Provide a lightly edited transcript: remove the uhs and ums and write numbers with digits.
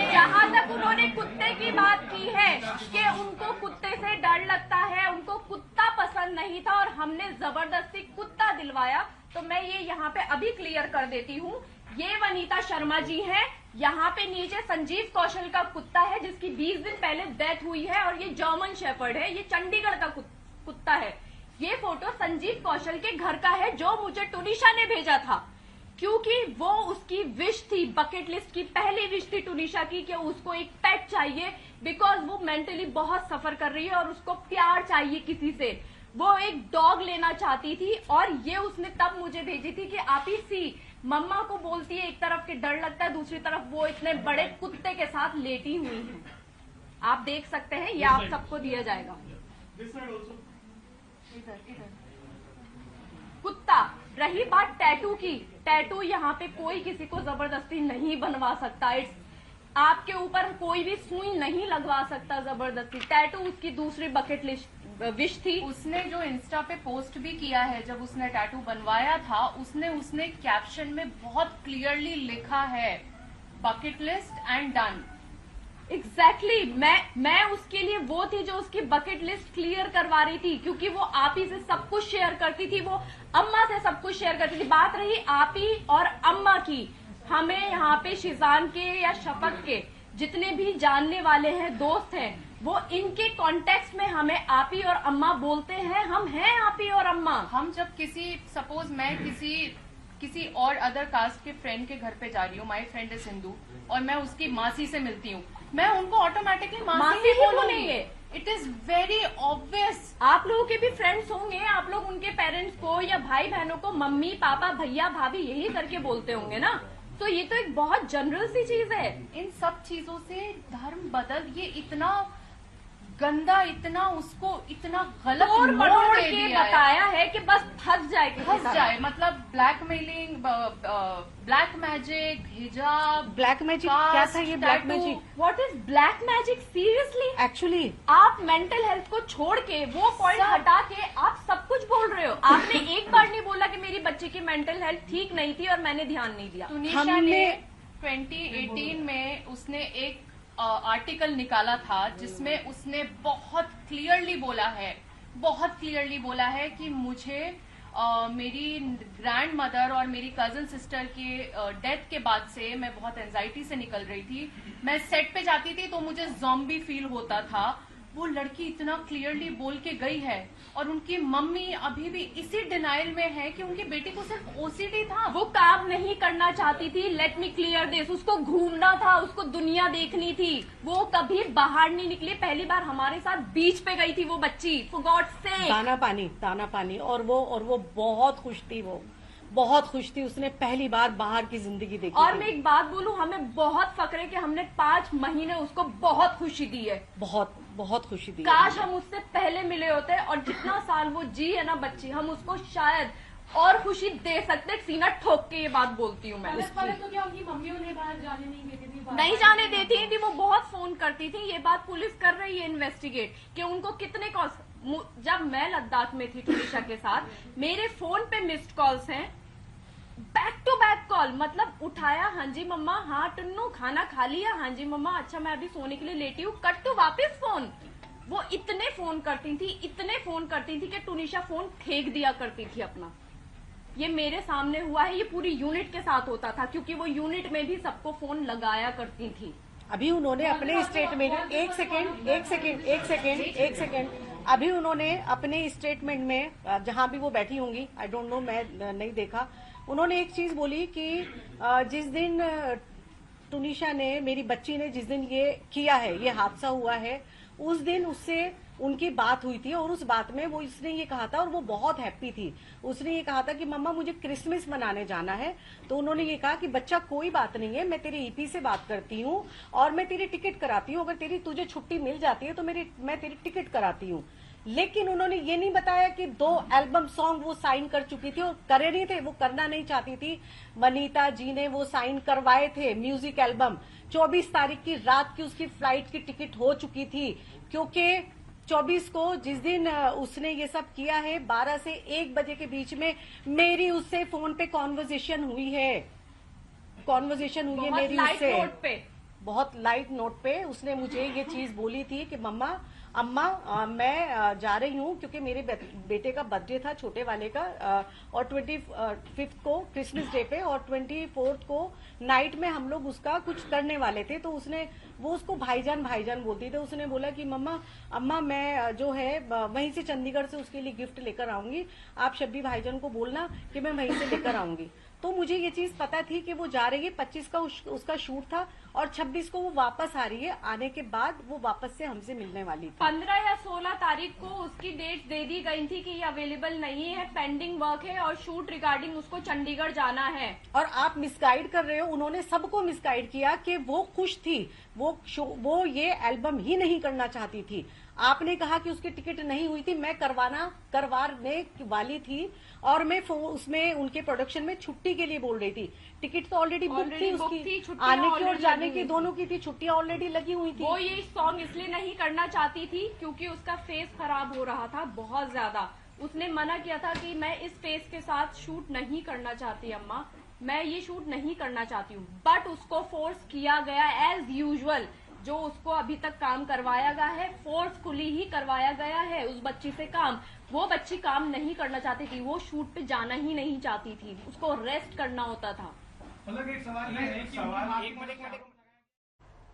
जहाँ तक उन्होंने कुत्ते की बात की है कि उनको कुत्ते से डर लगता है, उनको कुत्ता पसंद नहीं था और हमने जबरदस्ती कुत्ता दिलवाया, तो मैं ये यहाँ पे अभी क्लियर कर देती हूँ। ये वनीता शर्मा जी हैं, यहाँ पे नीचे संजीव कौशल का कुत्ता है जिसकी 20 दिन पहले डेथ हुई है, और ये जर्मन शेफर्ड है, ये चंडीगढ़ का कुत्ता है। ये फोटो संजीव कौशल के घर का है जो मुझे टुनिशा ने भेजा था, क्योंकि वो उसकी विश थी, बकेट लिस्ट की पहली विश थी टुनिशा की कि उसको एक पेट चाहिए, बिकॉज वो मेंटली बहुत सफर कर रही है और उसको प्यार चाहिए किसी से। वो एक डॉग लेना चाहती थी और ये उसने तब मुझे भेजी थी कि आप ही सी मम्मा को बोलती है, एक तरफ के डर लगता है, दूसरी तरफ वो इतने बड़े कुत्ते के साथ लेटी हुई है। आप देख सकते हैं, ये आप सबको दिया जाएगा। कुत्ता। रही बात टैटू की, टैटू यहाँ पे कोई किसी को जबरदस्ती नहीं बनवा सकता। आपके ऊपर कोई भी सुई नहीं लगवा सकता जबरदस्ती। टैटू उसकी दूसरी बकेट लिस्ट विश थी। उसने जो इंस्टा पे पोस्ट भी किया है, जब उसने टैटू बनवाया था, उसने कैप्शन में बहुत क्लियरली लिखा है bucket list and done. Exactly मैं उसके लिए वो थी जो उसकी बकेट लिस्ट क्लियर करवा रही थी, क्योंकि वो आप ही से सब कुछ शेयर करती थी, वो अम्मा से सब कुछ शेयर करती थी। बात रही आप ही और अम्मा की, हमें यहाँ पे शिजान के या शफक के जितने भी जानने वाले हैं, दोस्त हैं, वो इनके कॉन्टेक्स्ट में हमें आपी और अम्मा बोलते हैं। हम हैं आपी और अम्मा। हम जब सपोज मैं किसी और अदर कास्ट के फ्रेंड के घर पे जा रही हूँ, माय फ्रेंड इज हिंदू, और मैं उसकी मासी से मिलती हूँ, मैं उनको ऑटोमेटिकली मासी ही बोलूंगी। It is very obvious. आप लोगों के भी फ्रेंड्स होंगे, आप लोग उनके पेरेंट्स को या भाई बहनों को मम्मी पापा भैया भाभी यही करके बोलते होंगे ना, तो ये तो एक बहुत जनरल सी चीज है। इन सब चीजों से धर्म बदल, ये इतना गंदा, इतना उसको इतना गलत मोड़ के बताया है कि बस फंस जाए। मतलब ब्लैकमेलिंग, ब्लैक मैजिक, हिजाब। ब्लैक मैजिक क्या था ये? Black magic, what is black magic? Seriously actually आप मेंटल हेल्थ को छोड़ के, वो पॉइंट हटा के आप सब कुछ बोल रहे हो। आपने एक बार नहीं बोला कि मेरी बच्ची की मेंटल हेल्थ ठीक नहीं थी और मैंने ध्यान नहीं दिया। तुनिशा ने 2018 में उसने एक आर्टिकल निकाला था जिसमें उसने बहुत क्लियरली बोला है कि मुझे मेरी ग्रैंड मदर और मेरी कजन सिस्टर के डेथ के बाद से मैं बहुत एंजाइटी से निकल रही थी। मैं सेट पे जाती थी तो मुझे ज़ॉम्बी फील होता था। वो लड़की इतना क्लियरली बोल के गई है, और उनकी मम्मी अभी भी इसी डिनाइल में है कि उनकी बेटी को सिर्फ ओसीडी था। वो काम नहीं करना चाहती थी। Let me clear this. उसको घूमना था, उसको दुनिया देखनी थी। वो कभी बाहर नहीं निकली। पहली बार हमारे साथ बीच पे गई थी वो बच्ची, फॉर गॉड्स सेक। दाना पानी। और वो बहुत खुश थी, वो बहुत खुश थी। उसने पहली बार बाहर की जिंदगी देखी। और मैं एक बात बोलूं, हमें बहुत फक्र है कि हमने 5 महीने उसको बहुत खुशी दी है। बहुत खुशी दी। काश हम उससे पहले मिले होते, और जितना साल वो जी है ना बच्ची, हम उसको शायद और खुशी दे सकते। सीना ठोक के ये बात बोलती हूँ मैं। तो क्या उनकी मम्मी उन्हें बाहर जाने नहीं देती थी? नहीं जाने देती थी, वो बहुत फोन करती थी। ये बात पुलिस कर रही है इन्वेस्टिगेट कि उनको कितने कॉल्स। जब मैं लद्दाख में थी टुनिशा के साथ, मेरे फोन पे मिस्ड कॉल्स हैं, बैक टू बैक कॉल। मतलब उठाया, हाँ जी मम्मा, हाँ टुन्नू खाना खा लिया, हाँ जी मम्मा, अच्छा मैं अभी सोने के लिए लेटी हूँ, कट टू वापस फोन। वो इतने फोन करती थी कि टुनिशा फोन फेंक दिया करती थी अपना। ये मेरे सामने हुआ है, ये पूरी यूनिट के साथ होता था, क्योंकि वो यूनिट में भी सबको फोन लगाया करती थी। अभी उन्होंने अपने स्टेटमेंट, एक सेकेंड, अभी उन्होंने अपने स्टेटमेंट में, जहां भी वो बैठी होंगी, आई डोंट नो, मैं नहीं देखा, उन्होंने एक चीज बोली कि जिस दिन टुनिशा ने, मेरी बच्ची ने जिस दिन ये किया है, ये हादसा हुआ है, उस दिन उससे उनकी बात हुई थी, और उस बात में वो इसने ये कहा था, और वो बहुत हैप्पी थी। उसने ये कहा था कि मम्मा मुझे क्रिसमस मनाने जाना है। तो उन्होंने ये कहा कि बच्चा कोई बात नहीं है, मैं तेरे ईपी से बात करती हूँ और मैं तेरी टिकट कराती हूँ, अगर तुझे छुट्टी मिल जाती है तो मैं तेरी टिकट कराती हूँ। लेकिन उन्होंने ये नहीं बताया कि 2 एल्बम सॉन्ग वो साइन कर चुकी थी और करे नहीं थे, वो करना नहीं चाहती थी। वनीता जी ने वो साइन करवाए थे म्यूजिक एल्बम। 24 तारीख की रात की उसकी फ्लाइट की टिकट हो चुकी थी, क्योंकि 24 को जिस दिन उसने ये सब किया है 12 से 1 बजे के बीच में मेरी उससे फोन पे कॉन्वर्जेशन हुई है बहुत मेरी लाइट उससे नोट पे। बहुत लाइट नोट पे उसने मुझे ये चीज बोली थी कि अम्मा मैं जा रही हूँ क्योंकि मेरे बेटे का बर्थडे था, छोटे वाले का, और 25 को क्रिसमस डे पे और 24 को नाइट में हम लोग उसका कुछ करने वाले थे। तो वो उसको भाईजान बोलती थी। उसने बोला कि अम्मा मैं जो है वहीं से चंडीगढ़ से उसके लिए गिफ्ट लेकर आऊंगी, आप शब्बी भाईजान को बोलना कि मैं वहीं से लेकर आऊंगी। तो मुझे ये चीज पता थी कि वो जा रही है, 25 का उसका शूट था और 26 को वो वापस आ रही है। आने के बाद वो वापस से हमसे मिलने वाली थी। 15 या 16 तारीख को उसकी डेट दे दी गई थी कि ये अवेलेबल नहीं है, पेंडिंग वर्क है और शूट रिगार्डिंग उसको चंडीगढ़ जाना है। और आप मिसगाइड कर रहे हो, उन्होंने सबको मिसगाइड किया कि वो खुश थी, वो ये एल्बम ही नहीं करना चाहती थी। आपने कहा कि उसकी टिकट नहीं हुई थी, मैं करवाने वाली थी और मैं उसमें उनके प्रोडक्शन में छुट्टी के लिए बोल रही थी। टिकट तो ऑलरेडी बुक थी उसकी, आने की और जाने की दोनों की थी, छुट्टियां ऑलरेडी लगी हुई थी। वो ये सॉन्ग इसलिए नहीं करना चाहती थी क्योंकि उसका फेस खराब हो रहा था बहुत ज्यादा। उसने मना किया था कि मैं इस फेस के साथ शूट नहीं करना चाहती अम्मा, मैं ये शूट नहीं करना चाहती हूँ। बट उसको फोर्स किया गया एज यूजुअल, जो उसको अभी तक काम करवाया गया है फोर्सफुली ही करवाया गया है उस बच्ची से काम। वो बच्ची काम नहीं करना चाहती थी, वो शूट पे जाना ही नहीं चाहती थी, उसको रेस्ट करना होता था। मतलब एक सवाल ये है कि